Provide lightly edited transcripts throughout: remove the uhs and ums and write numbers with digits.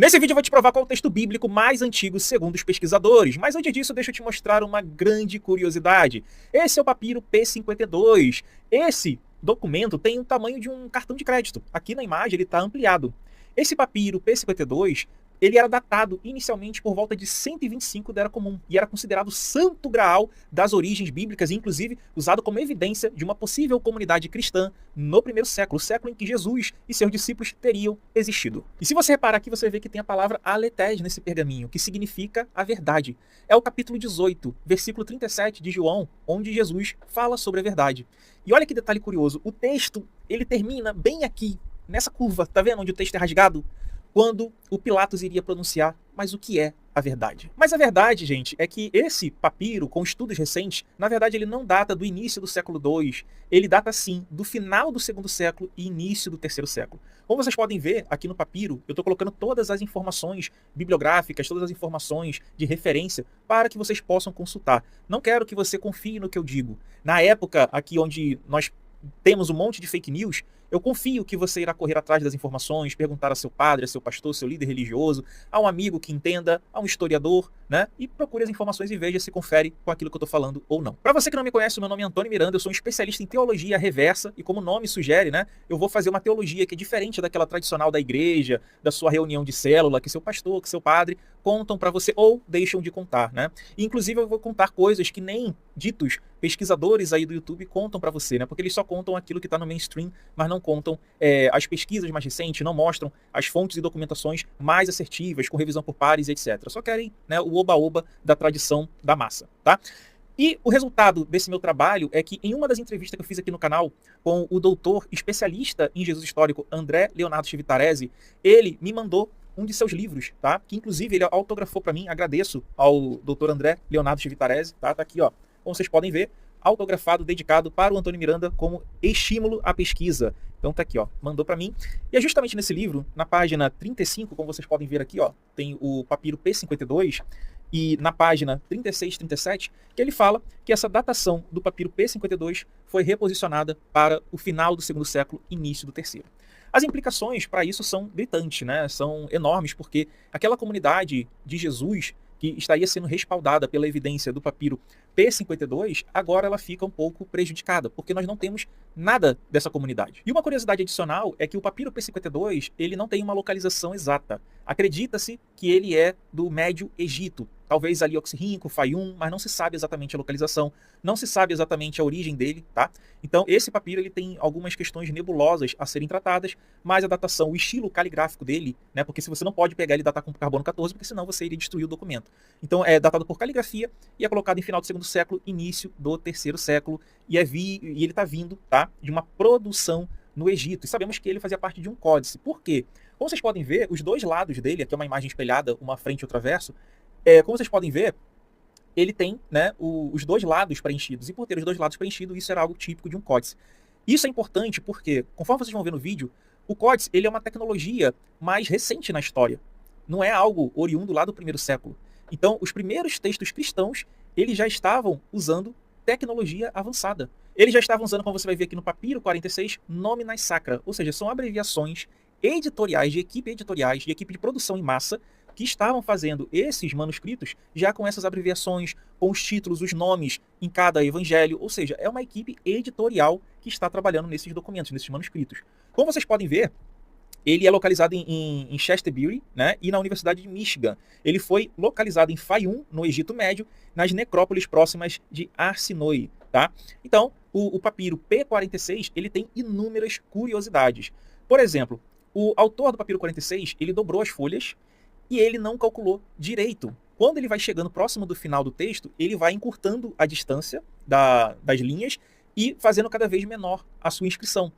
Nesse vídeo eu vou te provar qual é o texto bíblico mais antigo segundo os pesquisadores, mas antes disso deixa eu te mostrar uma grande curiosidade. Esse é o papiro P52. Esse documento tem o tamanho de um cartão de crédito. Aqui na imagem ele está ampliado. Esse papiro P52, ele era datado inicialmente por volta de 125 da Era Comum e era considerado o santo graal das origens bíblicas e inclusive usado como evidência de uma possível comunidade cristã no primeiro século, o século em que Jesus e seus discípulos teriam existido. E se você reparar aqui, você vê que tem a palavra aletheia nesse pergaminho, que significa a verdade. É o capítulo 18, versículo 37 de João, onde Jesus fala sobre a verdade. E olha que detalhe curioso, o texto ele termina bem aqui, nessa curva, tá vendo onde o texto é rasgado? Quando o Pilatos iria pronunciar, mas o que é a verdade? Mas a verdade, gente, é que esse papiro, com estudos recentes, na verdade ele não data do início do século II, ele data sim do final do segundo século e início do terceiro século. Como vocês podem ver aqui no papiro, eu estou colocando todas as informações bibliográficas, todas as informações de referência para que vocês possam consultar. Não quero que você confie no que eu digo. Na época aqui onde nós temos um monte de fake news, eu confio que você irá correr atrás das informações, perguntar a seu padre, a seu pastor, seu líder religioso, a um amigo que entenda, a um historiador, né? E procure as informações e veja se confere com aquilo que eu estou falando ou não. Para você que não me conhece, meu nome é Antônio Miranda, eu sou um especialista em teologia reversa e como o nome sugere, né? Eu vou fazer uma teologia que é diferente daquela tradicional da igreja, da sua reunião de célula, que seu pastor, que seu padre contam para você ou deixam de contar, né? E, inclusive eu vou contar coisas que nem ditos pesquisadores aí do YouTube contam para você, né? Porque eles só contam aquilo que está no mainstream, mas não contam as pesquisas mais recentes, não mostram as fontes e documentações mais assertivas, com revisão por pares, etc. Só querem, né, o oba-oba da tradição da massa, tá? E o resultado desse meu trabalho é que em uma das entrevistas que eu fiz aqui no canal com o doutor especialista em Jesus histórico André Leonardo Chivitarese, ele me mandou um de seus livros, tá? Que inclusive ele autografou para mim, agradeço ao doutor André Leonardo Chivitarese, tá? Tá aqui, ó, como vocês podem ver, autografado, dedicado para o Antônio Miranda como estímulo à pesquisa. Então tá aqui, ó, mandou para mim. E é justamente nesse livro, na página 35, como vocês podem ver aqui, ó, tem o papiro P52, e na página 36 e 37, que ele fala que essa datação do papiro P52 foi reposicionada para o final do segundo século, início do terceiro. As implicações para isso são gritantes, né? São enormes, porque aquela comunidade de Jesus que estaria sendo respaldada pela evidência do papiro P52, agora ela fica um pouco prejudicada, porque nós não temos nada dessa comunidade. E uma curiosidade adicional é que o papiro P52 ele não tem uma localização exata. Acredita-se que ele é do Médio Egito, talvez ali Oxirrinco, Fayum, mas não se sabe exatamente a localização, não se sabe exatamente a origem dele, tá? Então esse papiro ele tem algumas questões nebulosas a serem tratadas, mas a datação, o estilo caligráfico dele, né? Porque se você não pode pegar ele e datar com carbono 14, porque senão você iria destruir o documento. Então é datado por caligrafia e é colocado em final do segundo século, início do terceiro século, e ele está vindo, tá? De uma produção no Egito. E sabemos que ele fazia parte de um códice. Por quê? Como vocês podem ver, os dois lados dele, aqui é uma imagem espelhada, uma frente e outra verso, como vocês podem ver, ele tem, né, os dois lados preenchidos. E por ter os dois lados preenchidos, isso era algo típico de um códice. Isso é importante porque, conforme vocês vão ver no vídeo, o códice ele é uma tecnologia mais recente na história. Não é algo oriundo lá do primeiro século. Então, os primeiros textos cristãos, eles já estavam usando tecnologia avançada. Eles já estavam usando, como você vai ver aqui no papiro 46, Nominas Sacra. Ou seja, são abreviações editoriais, de equipe de produção em massa, que estavam fazendo esses manuscritos já com essas abreviações, com os títulos, os nomes em cada evangelho, ou seja, é uma equipe editorial que está trabalhando nesses documentos, nesses manuscritos. Como vocês podem ver, ele é localizado em Shaftesbury, né, e na Universidade de Michigan. Ele foi localizado em Fayum, no Egito Médio, nas necrópolis próximas de Arsinoe, tá? Então, o papiro P46, ele tem inúmeras curiosidades. Por exemplo, o autor do papiro 46, ele dobrou as folhas e ele não calculou direito. Quando ele vai chegando próximo do final do texto, ele vai encurtando a distância das linhas e fazendo cada vez menor a sua inscrição,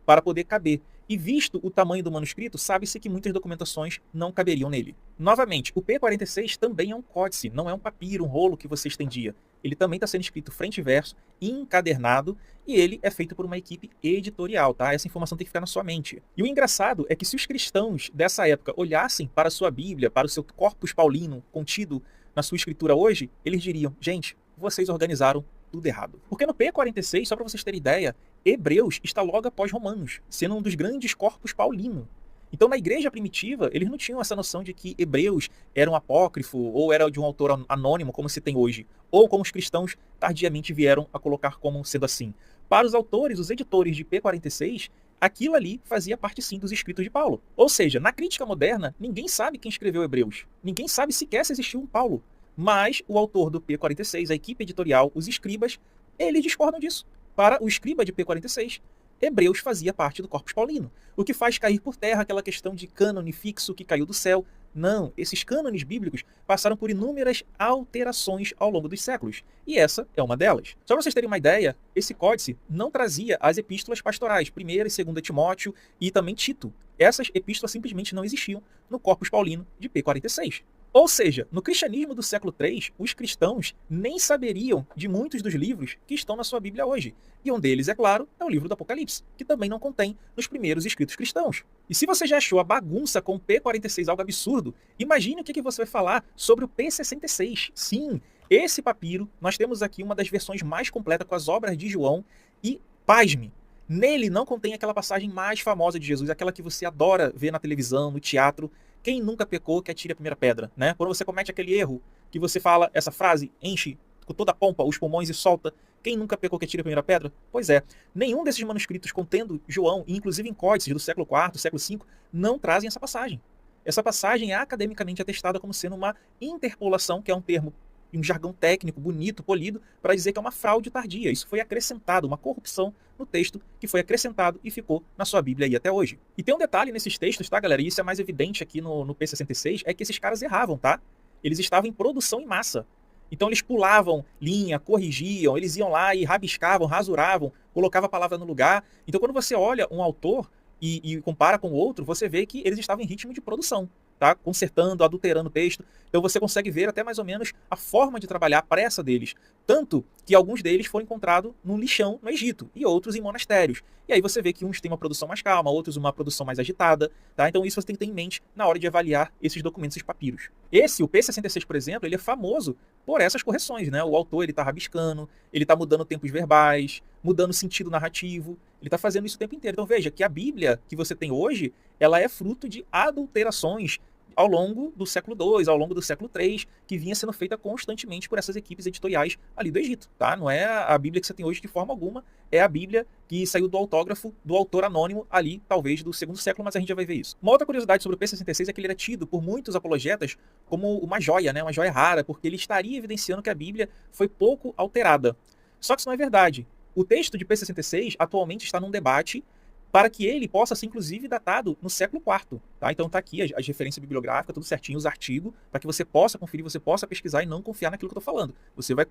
para poder caber. E visto o tamanho do manuscrito, sabe-se que muitas documentações não caberiam nele. Novamente, o P46 também é um códice, não é um papiro, um rolo que você estendia. Ele também está sendo escrito frente e verso, encadernado, e ele é feito por uma equipe editorial, tá? Essa informação tem que ficar na sua mente. E o engraçado é que se os cristãos dessa época olhassem para a sua Bíblia, para o seu corpus paulino contido na sua escritura hoje, eles diriam, gente, vocês organizaram tudo errado. Porque no P46, só para vocês terem ideia, Hebreus está logo após Romanos, sendo um dos grandes corpos paulinos. Então, na igreja primitiva, eles não tinham essa noção de que Hebreus era um apócrifo ou era de um autor anônimo, como se tem hoje, ou como os cristãos tardiamente vieram a colocar como sendo assim. Para os autores, os editores de P46, aquilo ali fazia parte sim dos escritos de Paulo. Ou seja, na crítica moderna, ninguém sabe quem escreveu Hebreus. Ninguém sabe sequer se existiu um Paulo. Mas o autor do P46, a equipe editorial, os escribas, eles discordam disso. Para o escriba de P46, Hebreus fazia parte do Corpus Paulino, o que faz cair por terra aquela questão de cânone fixo que caiu do céu. Não, esses cânones bíblicos passaram por inúmeras alterações ao longo dos séculos, e essa é uma delas. Só para vocês terem uma ideia, esse códice não trazia as epístolas pastorais, 1ª e 2ª Timóteo e também Tito. Essas epístolas simplesmente não existiam no Corpus Paulino de P46. Ou seja, no cristianismo do século III, os cristãos nem saberiam de muitos dos livros que estão na sua Bíblia hoje. E um deles, é claro, é o livro do Apocalipse, que também não contém nos primeiros escritos cristãos. E se você já achou a bagunça com o P46 algo absurdo, imagine o que você vai falar sobre o P66. Sim, esse papiro, nós temos aqui uma das versões mais completas com as obras de João e, pasme, nele não contém aquela passagem mais famosa de Jesus, aquela que você adora ver na televisão, no teatro. Quem nunca pecou que atire a primeira pedra, né? Quando você comete aquele erro que você fala essa frase, enche com toda a pompa os pulmões e solta, quem nunca pecou que atire a primeira pedra? Pois é, nenhum desses manuscritos contendo João, inclusive em códices do século IV, século V, não trazem essa passagem. Essa passagem é academicamente atestada como sendo uma interpolação, que é um termo e um jargão técnico, bonito, polido, para dizer que é uma fraude tardia. Isso foi acrescentado, uma corrupção no texto que foi acrescentado e ficou na sua Bíblia aí até hoje. E tem um detalhe nesses textos, tá, galera? E isso é mais evidente aqui no P66, é que esses caras erravam, tá? Eles estavam em produção em massa. Então eles pulavam linha, corrigiam, eles iam lá e rabiscavam, rasuravam, colocavam a palavra no lugar. Então quando você olha um autor e compara com o outro, você vê que eles estavam em ritmo de produção. Tá? Consertando, adulterando o texto. Então você consegue ver até mais ou menos a forma de trabalhar, a pressa deles. Tanto que alguns deles foram encontrados num lixão no Egito e outros em monastérios. E aí você vê que uns têm uma produção mais calma, outros uma produção mais agitada. Tá? Então isso você tem que ter em mente na hora de avaliar esses documentos, esses papiros. Esse, o P66, por exemplo, ele é famoso por essas correções. Né? O autor está rabiscando, ele está mudando tempos verbais, mudando o sentido narrativo. Ele está fazendo isso o tempo inteiro. Então veja que a Bíblia que você tem hoje, ela é fruto de adulterações ao longo do século II, ao longo do século III, que vinha sendo feita constantemente por essas equipes editoriais ali do Egito, tá? Não é a Bíblia que você tem hoje de forma alguma, é a Bíblia que saiu do autógrafo do autor anônimo ali, talvez, do segundo século, mas a gente já vai ver isso. Uma outra curiosidade sobre o P66 é que ele era tido por muitos apologetas como uma joia, né? Uma joia rara, porque ele estaria evidenciando que a Bíblia foi pouco alterada. Só que isso não é verdade. O texto de P66 atualmente está num debate para que ele possa ser, inclusive, datado no século IV. Tá? Então está aqui as referências bibliográficas, tudo certinho, os artigos, para que você possa conferir, você possa pesquisar e não confiar naquilo que eu estou falando. Você vai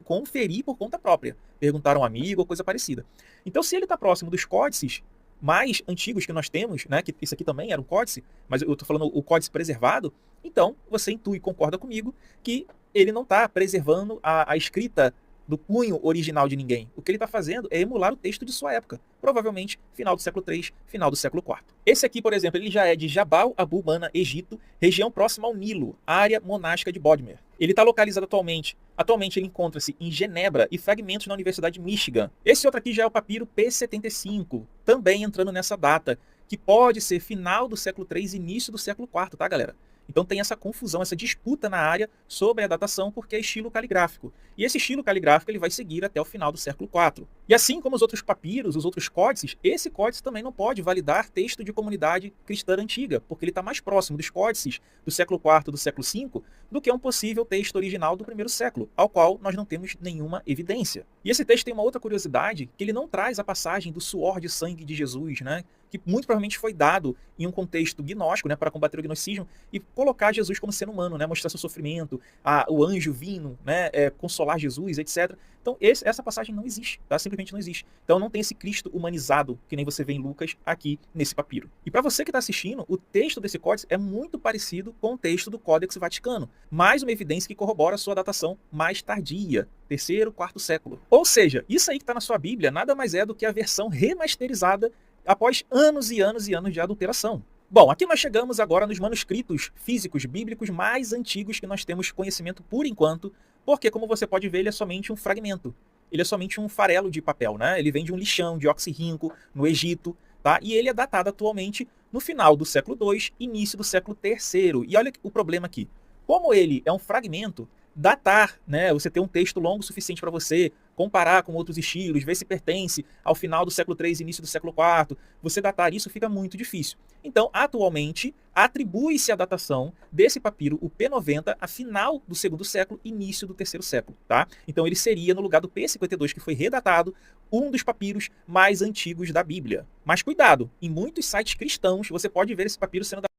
conferir por conta própria, perguntar a um amigo ou coisa parecida. Então, se ele está próximo dos códices mais antigos que nós temos, né, que isso aqui também era um códice, mas eu estou falando o códice preservado, então você intui e concorda comigo que ele não está preservando a escrita do punho original de ninguém. O que ele está fazendo é emular o texto de sua época, provavelmente final do século III, final do século IV. Esse aqui, por exemplo, ele já é de Jabal Abu Mana, Egito, região próxima ao Nilo, área monástica de Bodmer. Ele está localizado atualmente ele encontra-se em Genebra e fragmentos na Universidade de Michigan. Esse outro aqui já é o papiro P75, também entrando nessa data, que pode ser final do século III e início do século IV, tá, galera? Então tem essa confusão, essa disputa na área sobre a datação, porque é estilo caligráfico. E esse estilo caligráfico ele vai seguir até o final do século IV. E assim como os outros papiros, os outros códices, esse códice também não pode validar texto de comunidade cristã antiga, porque ele está mais próximo dos códices do século IV, do século V, do que um possível texto original do primeiro século, ao qual nós não temos nenhuma evidência. E esse texto tem uma outra curiosidade, que ele não traz a passagem do suor de sangue de Jesus, né? Que muito provavelmente foi dado em um contexto gnóstico, né, para combater o gnosticismo e colocar Jesus como ser humano, né, mostrar seu sofrimento, o anjo vindo, né, consolar Jesus, etc. Então essa passagem não existe, tá? Simplesmente não existe. Então não tem esse Cristo humanizado que nem você vê em Lucas aqui nesse papiro. E para você que está assistindo, o texto desse códice é muito parecido com o texto do Códex Vaticano, mais uma evidência que corrobora a sua datação mais tardia, terceiro, quarto século. Ou seja, isso aí que está na sua Bíblia nada mais é do que a versão remasterizada após anos e anos e anos de adulteração. Bom, aqui nós chegamos agora nos manuscritos físicos bíblicos mais antigos que nós temos conhecimento por enquanto, porque, como você pode ver, ele é somente um fragmento. Ele é somente um farelo de papel, né? Ele vem de um lixão de oxirrinco no Egito. tá? E ele é datado atualmente no final do século II, início do século III. E olha o problema aqui. Como ele é um fragmento, datar, né, você ter um texto longo o suficiente para você comparar com outros estilos, ver se pertence ao final do século III, início do século IV, você datar isso fica muito difícil. Então, atualmente, atribui-se a datação desse papiro, o P90, a final do segundo século, início do terceiro século, tá? Então ele seria, no lugar do P52, que foi redatado, um dos papiros mais antigos da Bíblia. Mas cuidado, em muitos sites cristãos você pode ver esse papiro sendo datado